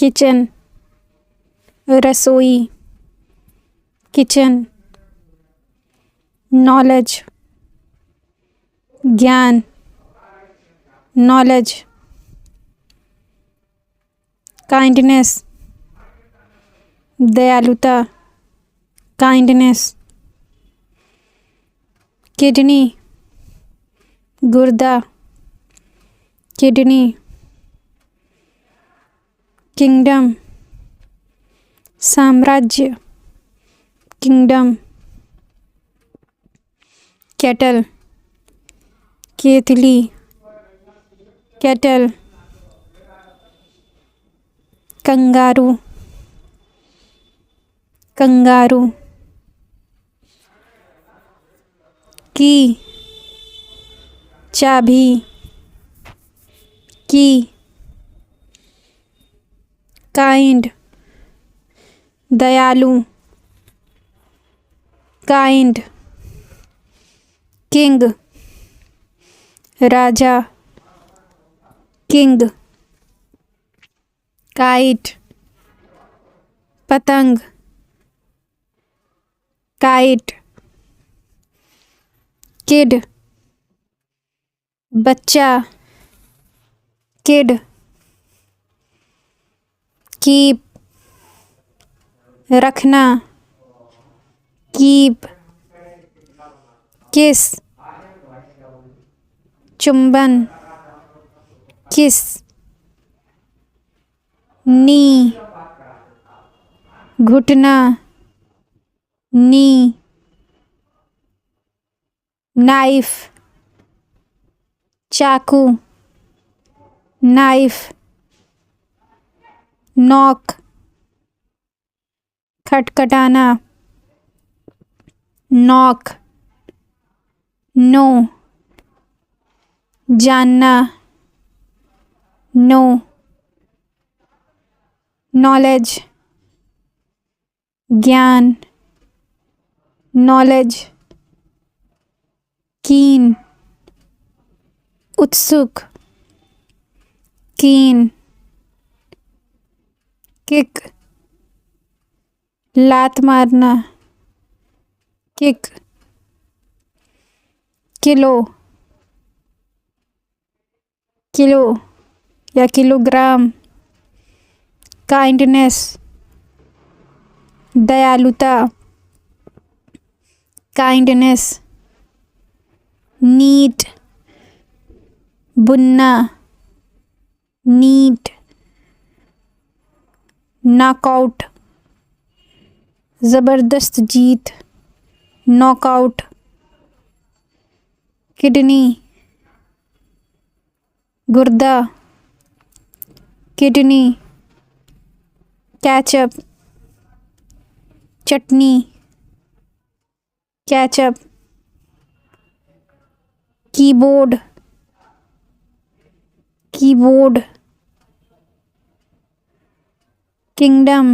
Kitchen, रसोई, kitchen, knowledge, ज्ञान, knowledge, kindness, दयालुता, काइंडनेस, किडनी, गुर्दा, किडनी, किंगडम, साम्राज्य, किंगडम, केटल, केतली, केटल, कंगारू, कंगारू, की, चाबी, की, काइंड, दयालु, काइंड, किंग, राजा, किंग, काइट, पतंग, काइट, किड, बच्चा, किड, कीप, रखना, कीप, किस, चुंबन, किस, नी, घुटना, नी, नाइफ, चाकू, नाइफ, नॉक, खटखटाना, नॉक, नो, जानना, नो, नॉलेज, ज्ञान, नॉलेज, कीन, उत्सुक, कीन, किक, लात मारना, किक, किलो, किलो या किलोग्राम, काइंडनेस, दयालुता, काइंडनेस, नीट, बुनना, नीट, नॉकआउट, ज़बरदस्त जीत, नॉकआउट, किडनी, गुर्दा, किडनी, कैचअप, चटनी, कैचअप, कीबोर्ड, कीबोर्ड, किंगडम,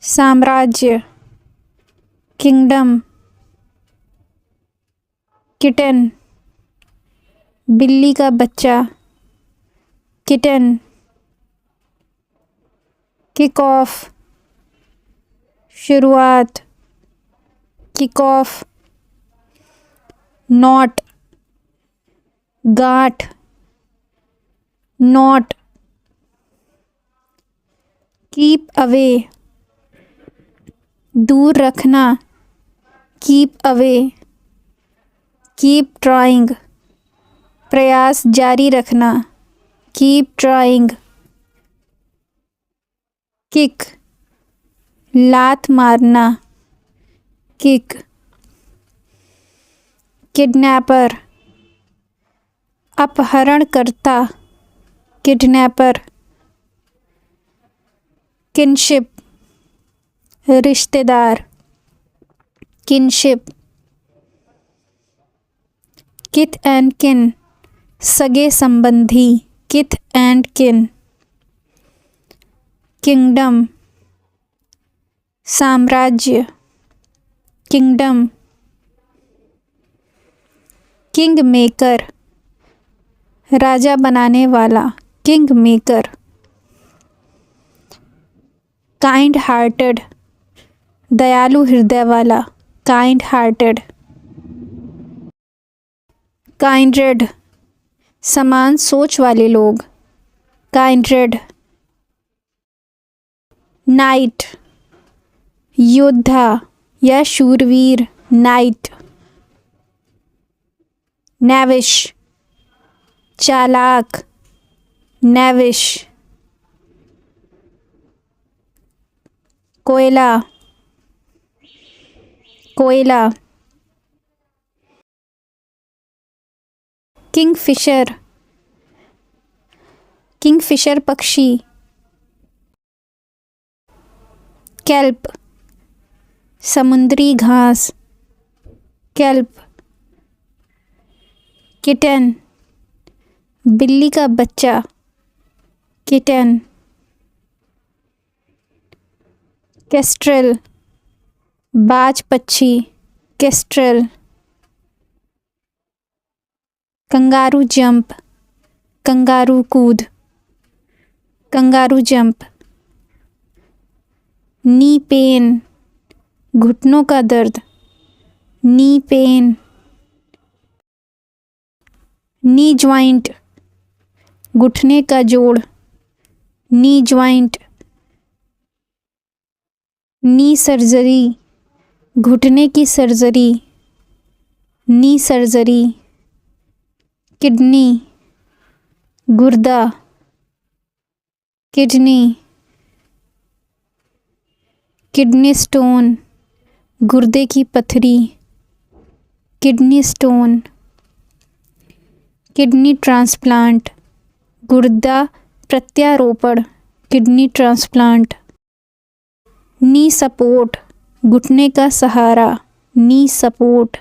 साम्राज्य, किंगडम, किटन, बिल्ली का बच्चा, किटन, किक ऑफ, शुरुआत, किक ऑफ, नॉट, गांठ, नॉट, कीप अवे, दूर रखना, कीप अवे, कीप ट्राइंग, प्रयास जारी रखना, कीप ट्राइंग, किक, लात मारना, किक, किडनैपर, अपहरणकर्ता, किडनैपर, किनशिप, रिश्तेदार, किनशिप, किथ एंड किन, सगे संबंधी, किथ एंड किन, किंगडम, साम्राज्य, किंगडम, किंग मेकर, राजा बनाने वाला, किंग मेकर, काइंड हार्टेड, दयालु हृदय वाला, काइंड हार्टेड। काइंड्रेड, समान सोच वाले लोग, काइंड्रेड। नाइट, योद्धा या शूरवीर, नाइट। नेविश, चालाक, नेविश। कोयला, कोयला। किंगफिशर, किंगफिशर पक्षी। कैल्प, समुद्री घास, कैल्प। किटन, बिल्ली का बच्चा, किटन। केस्ट्रेल, बाज पक्षी, केस्ट्रेल। कंगारू जंप, कंगारू कूद, कंगारू जंप। नी पेन, घुटनों का दर्द, नी पेन। नी ज्वाइंट, घुटने का जोड़, नी ज्वाइंट। नी सर्जरी, घुटने की सर्जरी, नी सर्जरी। किडनी, गुर्दा, किडनी। किडनी स्टोन, गुर्दे की पथरी, किडनी स्टोन। किडनी ट्रांसप्लांट, गुर्दा प्रत्यारोपण, किडनी ट्रांसप्लांट। नी सपोर्ट, घुटने का सहारा, नी सपोर्ट।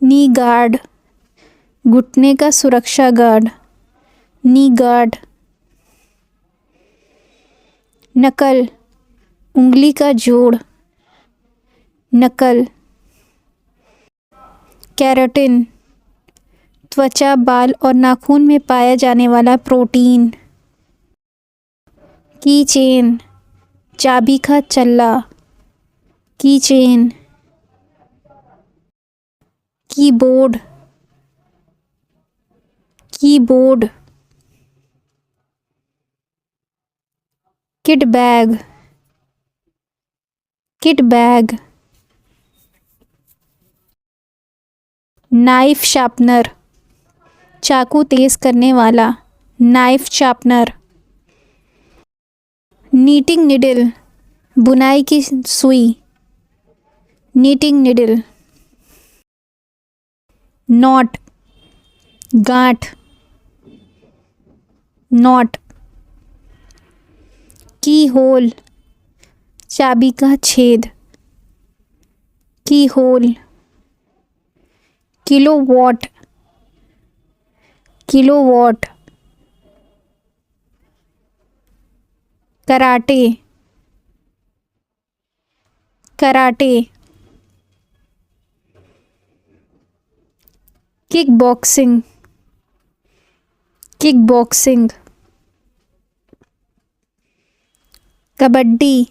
नी गार्ड, घुटने का सुरक्षा गार्ड, नी गार्ड। नकल, उंगली का जोड़, नकल। केराटिन, त्वचा, बाल और नाखून में पाया जाने वाला प्रोटीन। की चेन, चाबी का चल्ला, की chain. Keyboard, keyboard. Kit bag, kit bag. Knife sharpener, चाकू तेज करने वाला, नाइफ शार्पनर। नीटिंग निडल, बुनाई की सुई, नीटिंग निडल। नॉट, गांठ, नॉट। की होल, चाबी का छेद, keyhole. Kilowatt, kilowatt. Karate, karate. Kickboxing, kickboxing. Kabaddi,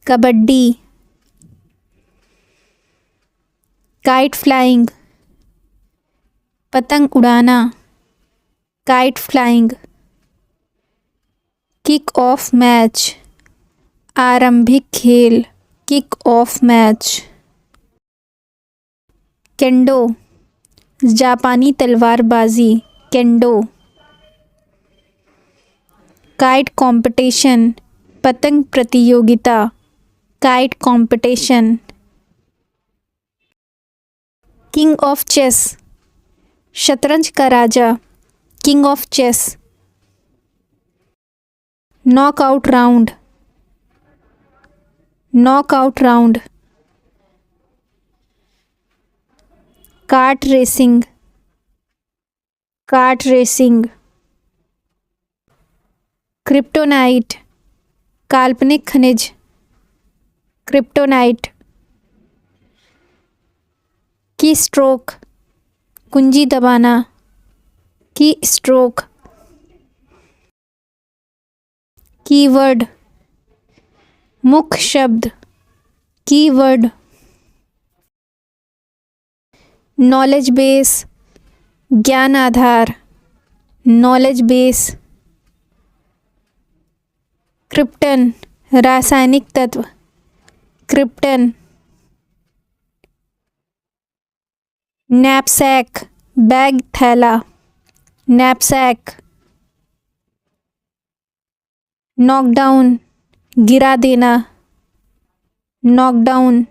kabaddi. Kite flying, पतंग उड़ाना, kite flying. Kick off match, आरंभिक खेल, किक ऑफ मैच। केंडो, जापानी तलवारबाजी, केंडो। काइट कंपटीशन, पतंग प्रतियोगिता, kite competition. King of chess, शतरंज का राजा, king of chess. Knockout round, knockout round. Kart racing, kart racing. Kryptonite, काल्पनिक खनिज, क्रिप्टोनाइट। की स्ट्रोक, कुंजी दबाना, की स्ट्रोक। कीवर्ड, मुख्य शब्द, कीवर्ड। नॉलेज बेस, ज्ञान आधार, नॉलेज बेस। क्रिप्टन, रासायनिक तत्व, क्रिप्टन। नैपसैक, बैग थैला, नैपसैक। नॉकडाउन, गिरा देना, नॉकडाउन।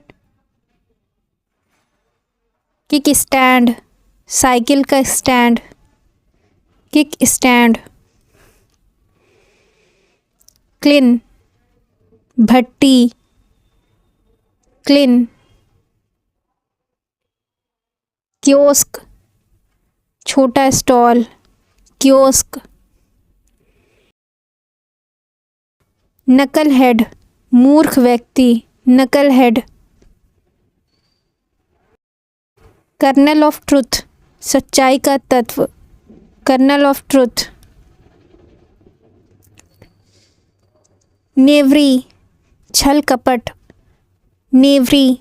किक स्टैंड, साइकिल का स्टैंड, किक स्टैंड। क्लिन, भट्टी, क्लिन। कियोस्क, छोटा स्टॉल, कियोस्क। नकल हेड, मूर्ख व्यक्ति, नकल हेड। कर्नल ऑफ ट्रुथ, सच्चाई का तत्व, कर्नल ऑफ ट्रुथ। नेवरी, छल कपट, नेवरी।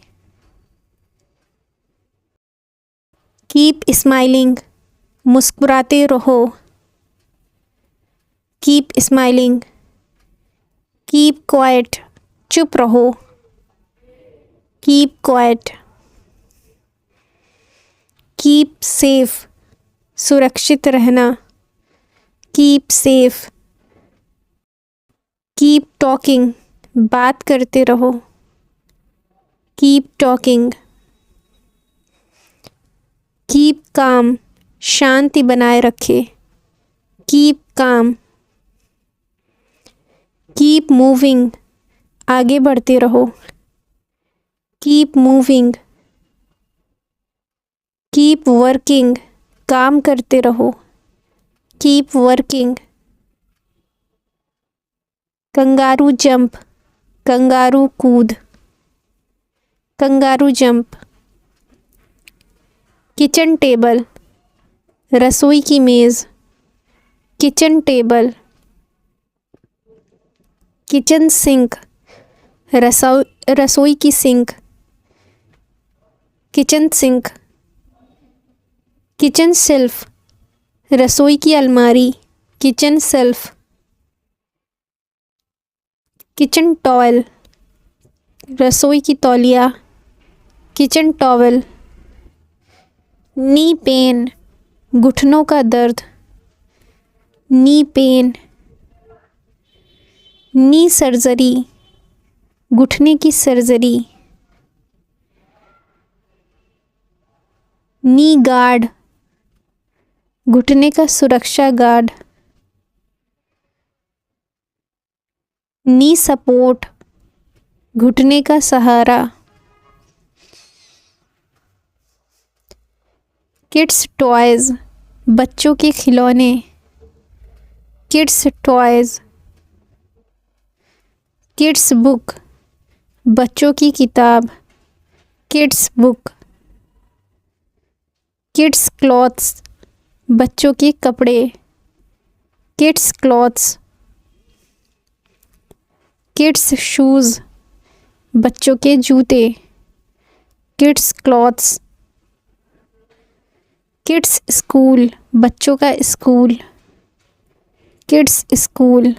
कीप स्माइलिंग, मुस्कुराते रहो, कीप स्माइलिंग। कीप क्वाइट, चुप रहो, कीप क्वाइट। कीप सेफ, सुरक्षित रहना, कीप सेफ। कीप टॉकिंग, बात करते रहो, कीप टॉकिंग। कीप काम, शांति बनाए रखे, कीप काम। कीप मूविंग, आगे बढ़ते रहो, कीप मूविंग। कीप वर्किंग, काम करते रहो, keep working. Kangaroo jump, kangaroo कूद, कंगारू जंप। किचन टेबल, रसोई की मेज़, किचन टेबल। किचन सिंक, रसोई की sink, kitchen sink. Kitchen shelf, रसोई की अलमारी, किचन शेल्फ। किचन टॉवेल, रसोई की तौलिया, किचन टॉवेल। नी पेन, घुटनों का दर्द, नी पेन। नी सर्जरी, घुटने की सर्जरी। नी गार्ड, घुटने का सुरक्षा गार्ड। नी सपोर्ट, घुटने का सहारा। किड्स टॉयज, बच्चों के खिलौने, किड्स टॉयज। किड्स बुक, बच्चों की किताब, किड्स बुक। किड्स क्लॉथ्स, बच्चों के कपड़े, किड्स क्लॉथ्स। किड्स शूज़, बच्चों के जूते, किड्स क्लॉथ्स। किड्स स्कूल, बच्चों का school, kids school.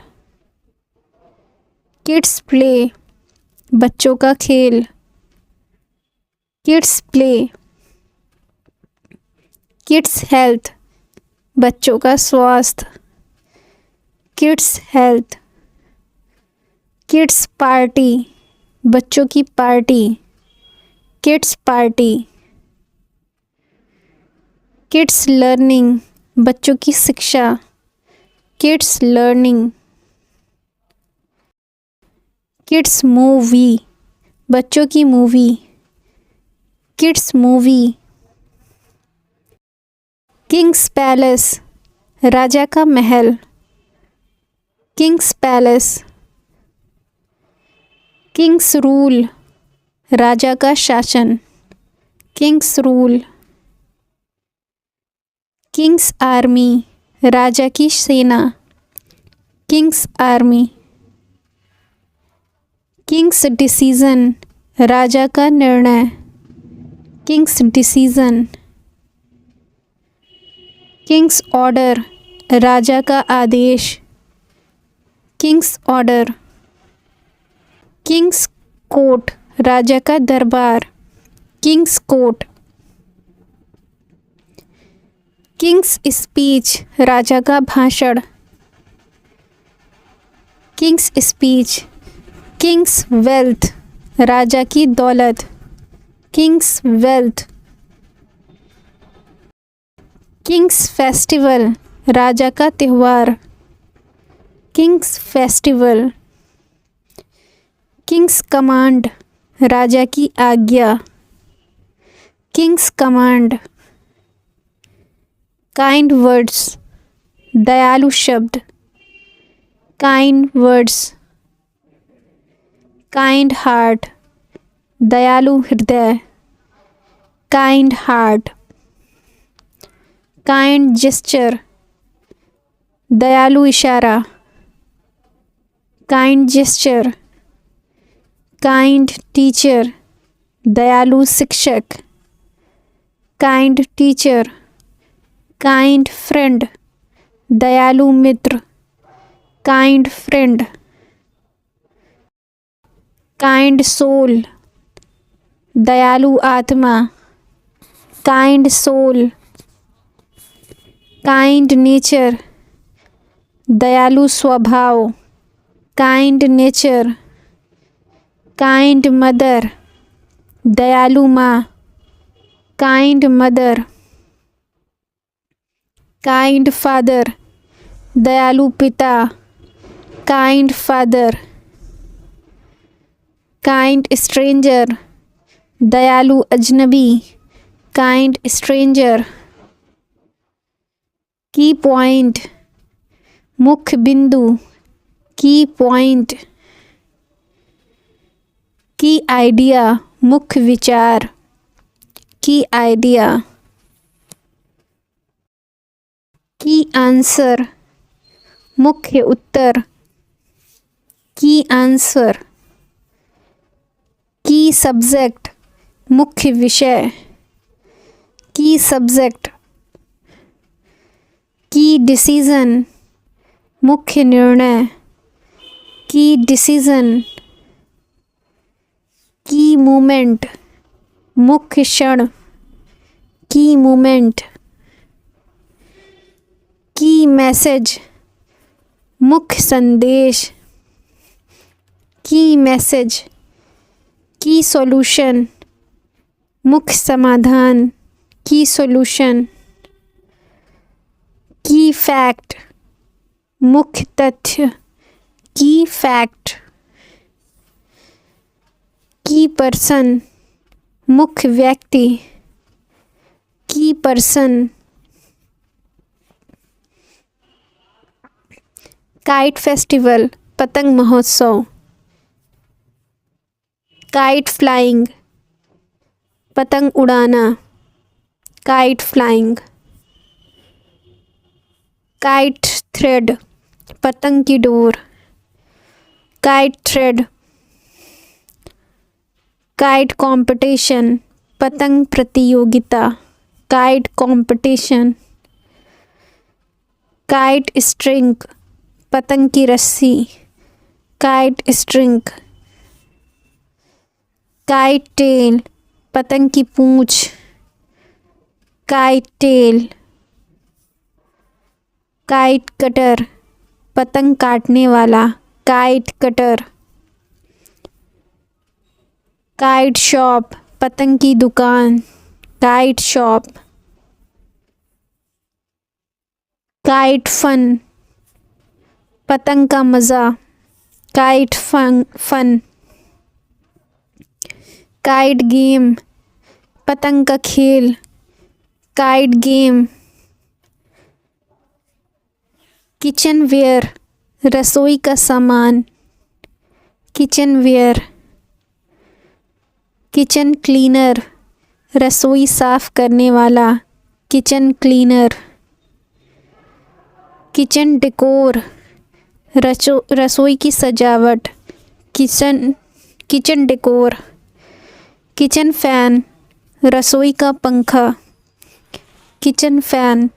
Kids play, बच्चों का खेल, किड्स प्ले। किड्स हेल्थ, बच्चों का स्वास्थ्य, किड्स हेल्थ। किड्स पार्टी, बच्चों की party, kids party. Kids learning, बच्चों की शिक्षा, किड्स लर्निंग। किड्स मूवी, बच्चों की movie, kids movie. King's palace, राजा का महल, किंग्स पैलेस। किंग्स रूल, राजा का शासन, किंग्स रूल। किंग्स आर्मी, राजा की सेना, किंग्स आर्मी। किंग्स डिसीजन, राजा का निर्णय। King's decision. किंग्स ऑर्डर, राजा का आदेश। King's order. किंग्स कोर्ट, राजा का दरबार। King's court. किंग्स स्पीच, राजा का भाषण। King's speech. किंग्स वेल्थ, राजा की दौलत। Kings wealth. किंग्स फेस्टिवल, राजा का त्यौहार। Kings festival. किंग्स कमांड, राजा की आज्ञा। Kings command. काइंड वर्ड्स, दयालु शब्द। Kind words. काइंड हार्ट, दयालु हृदय। Kind heart. काइंड जेस्चर, दयालु इशारा। Kind gesture. काइंड टीचर, दयालु शिक्षक। Kind teacher. काइंड फ्रेंड, दयालु मित्र। Kind friend. काइंड सोल, दयालु आत्मा। Kind soul. काइंड नेचर, दयालु स्वभाव। Kind nature. काइंड मदर, दयालु माँ। Kind mother. काइंड फादर, दयालु पिता। Kind father. काइंड स्ट्रेंजर, दयालु अजनबी। Kind stranger. की पॉइंट, मुख्य बिंदु। की पॉइंट। की आइडिया, मुख्य विचार। की आइडिया। की आंसर, मुख्य उत्तर। की आंसर। की सब्जेक्ट, मुख्य विषय। की सब्जेक्ट। की डिसीजन, मुख्य निर्णय। की डिसीजन। की मूमेंट, मुख्य क्षण। की मूमेंट। की मैसेज, मुख्य संदेश। की मैसेज। की सॉल्यूशन, मुख्य समाधान। की सॉल्यूशन। की फैक्ट, मुख्य तथ्य। की फैक्ट। की पर्सन, मुख्य व्यक्ति। की पर्सन। काइट फेस्टिवल, पतंग महोत्सव। काइट फ्लाइंग, पतंग उड़ाना। Kite flying. काइट थ्रेड, पतंग की door. Kite thread. Kite competition, पतंग प्रतियोगिता। Kite competition. काइट स्ट्रिंग, पतंग की रस्सी। Kite string. काइट टेल, पतंग की पूंछ। Kite tell. काइट कटर, पतंग काटने वाला। Kite cutter. काइट शॉप, पतंग की दुकान। Kite shop. काइट फन, पतंग का मज़ा। Kite fun. काइट गेम, पतंग का खेल। Kite game. किचन वेयर, रसोई का सामान। Kitchen where. किचन क्लीनर, रसोई साफ करने वाला। Kitchen cleaner. किचन डेकोर, रसोई की सजावट। Kitchen kitchen decor, kitchen fan, रसोई का पंखा, किचन फैन,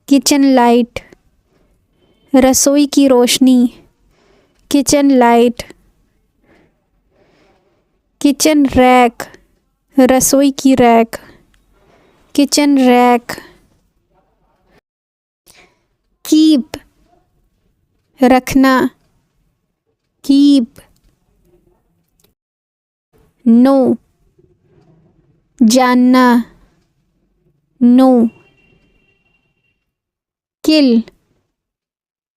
किचन लाइट, रसोई की रोशनी, किचन लाइट, किचन रैक, रसोई की रैक, किचन रैक, कीप, रखना, कीप, नो, जानना, नो, किल,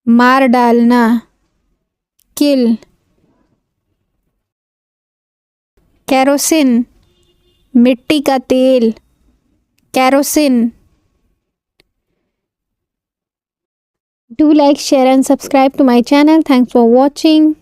मार डालना, किल, कैरोसिन, मिट्टी का तेल, kerosene. Do like, share and subscribe to my channel. Thanks for watching.